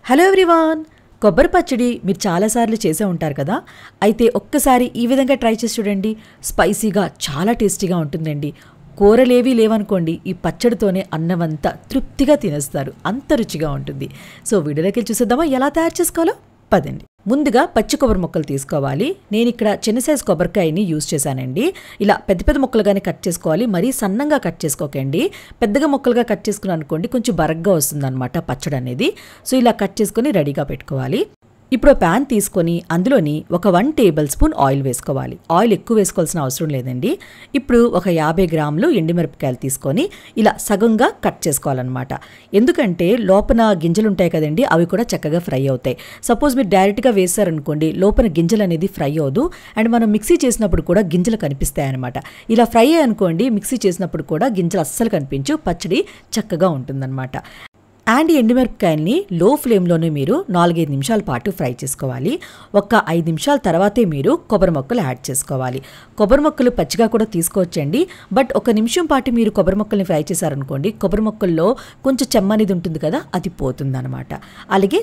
Hello everyone, కొబ్బరి పచ్చడి మీరు చాలాసార్లు చేసే ఉంటారు కదా. అయితే ఒక్కసారి ఈ విధంగా ట్రై చేసి చూడండి. స్పైసీగా చాలా టేస్టీగా ఉంటుందండి. కూరలేవీ లేవనుకోండి, ఈ పచ్చడితోనే అన్నమంతా తృప్తిగా తినేస్తారు, అంత రుచిగా ఉంటుంది. సో వీడియోలోకి చూసేద్దామా ఎలా తయారు చేసుకోవాలో. పదండి. ముందుగా పచ్చి కొబ్బరి ముక్కలు తీసుకోవాలి. నేను ఇక్కడ చిన్న సైజు కొబ్బరికాయని యూజ్ చేశానండి. ఇలా పెద్ద పెద్ద ముక్కలుగానే కట్ చేసుకోవాలి, మరీ సన్నంగా కట్ చేసుకోకండి. పెద్దగా ముక్కలుగా కట్ చేసుకున్నాను అనుకోండి, కొంచెం బరగ్గా వస్తుందన్నమాట పచ్చడి అనేది. సో ఇలా కట్ చేసుకొని రెడీగా పెట్టుకోవాలి. ఇప్పుడు ప్యాన్ తీసుకొని అందులోని ఒక 1 టేబుల్ స్పూన్ ఆయిల్ వేసుకోవాలి. ఆయిల్ ఎక్కువ వేసుకోవాల్సిన అవసరం లేదండి. ఇప్పుడు ఒక 50 గ్రాములు ఎండుమిరపకాయలు తీసుకొని ఇలా సగంగా కట్ చేసుకోవాలన్నమాట. ఎందుకంటే లోపల గింజలు ఉంటాయి కదండి, అవి కూడా చక్కగా ఫ్రై అవుతాయి. సపోజ్ మీరు డైరెక్ట్గా వేసారనుకోండి, లోపల గింజలు అనేది ఫ్రై అవ్వదు. అండ్ మనం మిక్సీ చేసినప్పుడు కూడా గింజలు కనిపిస్తాయి అనమాట. ఇలా ఫ్రై అనుకోండి, మిక్సీ చేసినప్పుడు కూడా గింజలు అస్సలు కనిపించు, పచ్చడి చక్కగా ఉంటుందన్నమాట. అండ్ ఎండుమిరపకాయల్ని లో ఫ్లేమ్లోనే మీరు 4-5 నిమిషాల పాటు ఫ్రై చేసుకోవాలి. ఒక 5 నిమిషాల తర్వాతే మీరు కొబ్బరి ముక్కలు యాడ్ చేసుకోవాలి. కొబ్బరి ముక్కలు పచ్చిగా కూడా తీసుకోవచ్చండి, బట్ 1 నిమిషం పాటు మీరు కొబ్బరి ముక్కల్ని ఫ్రై చేశారనుకోండి, కొబ్బరి ముక్కల్లో కొంచెం చెమ్మ అనేది ఉంటుంది కదా, అది పోతుందన్నమాట. అలాగే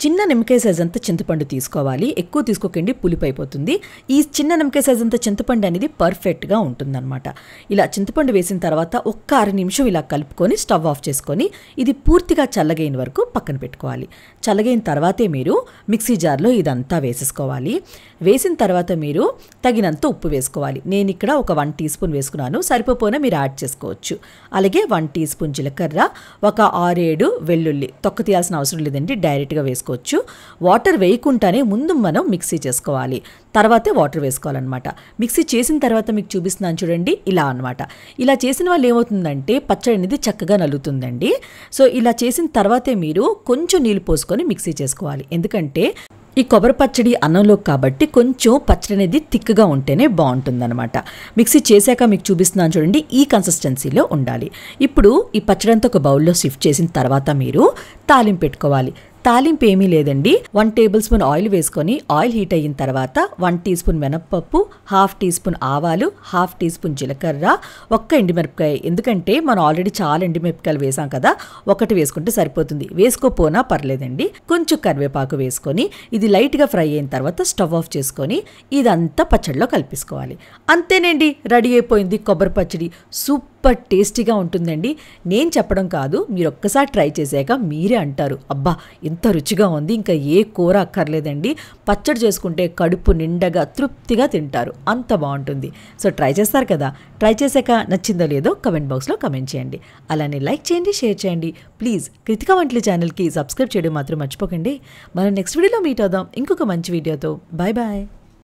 చిన్న నిమ్మకాయ సైజ్ అంతా చింతపండు తీసుకోవాలి. ఎక్కువ తీసుకోకండి, పులిపైపోతుంది. ఈ చిన్న నిమ్మకాయ సైజ్ అంతా చింతపండు అనేది పర్ఫెక్ట్గా ఉంటుందన్నమాట. ఇలా చింతపండు వేసిన తర్వాత ఒక్క 6 నిమిషం ఇలా కలుపుకొని స్టవ్ ఆఫ్ చేసుకొని ఇది పూర్తిగా చల్లగైన వరకు పక్కన పెట్టుకోవాలి. చల్లగైన తర్వాతే మీరు మిక్సీ జార్లో ఇదంతా వేసేసుకోవాలి. వేసిన తర్వాత మీరు తగినంత ఉప్పు వేసుకోవాలి. నేను ఇక్కడ ఒక 1 టీ స్పూన్ వేసుకున్నాను, సరిపోయినా మీరు యాడ్ చేసుకోవచ్చు. అలాగే 1 టీ స్పూన్ జీలకర్ర, ఒక 6-7 వెల్లుల్లి. తొక్క తీయాల్సిన అవసరం లేదండి, డైరెక్ట్గా వేసుకోవచ్చు. వాటర్ వేయకుండానే ముందు మనం మిక్సీ చేసుకోవాలి, తర్వాతే వాటర్ వేసుకోవాలన్నమాట. మిక్సీ చేసిన తర్వాత మీకు చూపిస్తున్నాను చూడండి, ఇలా అన్నమాట. ఇలా చేసిన వాళ్ళు ఏమవుతుందంటే పచ్చడి అనేది చక్కగా నలుగుతుందండి. సో ఇలా చేసిన తర్వాతే మీరు కొంచెం నీళ్ళు పోసుకొని మిక్సీ చేసుకోవాలి. ఎందుకంటే ఈ కొబ్బరి పచ్చడి అన్నంలో కాబట్టి కొంచెం పచ్చడి అనేది థిక్గా ఉంటేనే బాగుంటుందన్నమాట. మిక్సీ చేశాక మీకు చూపిస్తున్నాను చూడండి, ఈ కన్సిస్టెన్సీలో ఉండాలి. ఇప్పుడు ఈ పచ్చడి అంతా ఒక బౌల్లో షిఫ్ట్ చేసిన తర్వాత మీరు తాలింపు పెట్టుకోవాలి. తాలింపు ఏమీ లేదండి, 1 టేబుల్ స్పూన్ ఆయిల్ వేసుకొని ఆయిల్ హీట్ అయిన తర్వాత 1 టీ స్పూన్ మినప్పప్పు, 1/2 టీ స్పూన్ ఆవాలు, 1/2 టీ స్పూన్ జీలకర్ర, ఒక్క ఎండుమిరపకాయ. ఎందుకంటే మనం ఆల్రెడీ చాలా ఎండుమిరపకాయలు వేసాం కదా, ఒకటి వేసుకుంటే సరిపోతుంది. వేసుకోపోనా పర్లేదండి. కొంచెం కరివేపాకు వేసుకొని ఇది లైట్గా ఫ్రై అయిన తర్వాత స్టవ్ ఆఫ్ చేసుకొని ఇదంతా పచ్చడిలో కలిపేసుకోవాలి. అంతేనండి, రెడీ అయిపోయింది కొబ్బరి పచ్చడి. సూపర్ టేస్టీగా ఉంటుందండి. నేను చెప్పడం కాదు, మీరు ఒక్కసారి ట్రై చేశాక మీరే అంటారు, అబ్బా ఎంత రుచిగా ఉంది, ఇంకా ఏ కూర అక్కర్లేదండి, పచ్చడి చేసుకుంటే కడుపు నిండగా తృప్తిగా తింటారు, అంత బాగుంటుంది. సో ట్రై చేస్తారు కదా, ట్రై చేశాక నచ్చిందో లేదో కమెంట్ బాక్స్లో కమెంట్ చేయండి. అలానే లైక్ చేయండి, షేర్ చేయండి. ప్లీజ్ కృతికా వంటల ఛానల్కి సబ్స్క్రైబ్ చేయడం మాత్రం మర్చిపోకండి. మనం నెక్స్ట్ వీడియోలో మీట్ అవుదాం ఇంకొక మంచి వీడియోతో. Bye bye.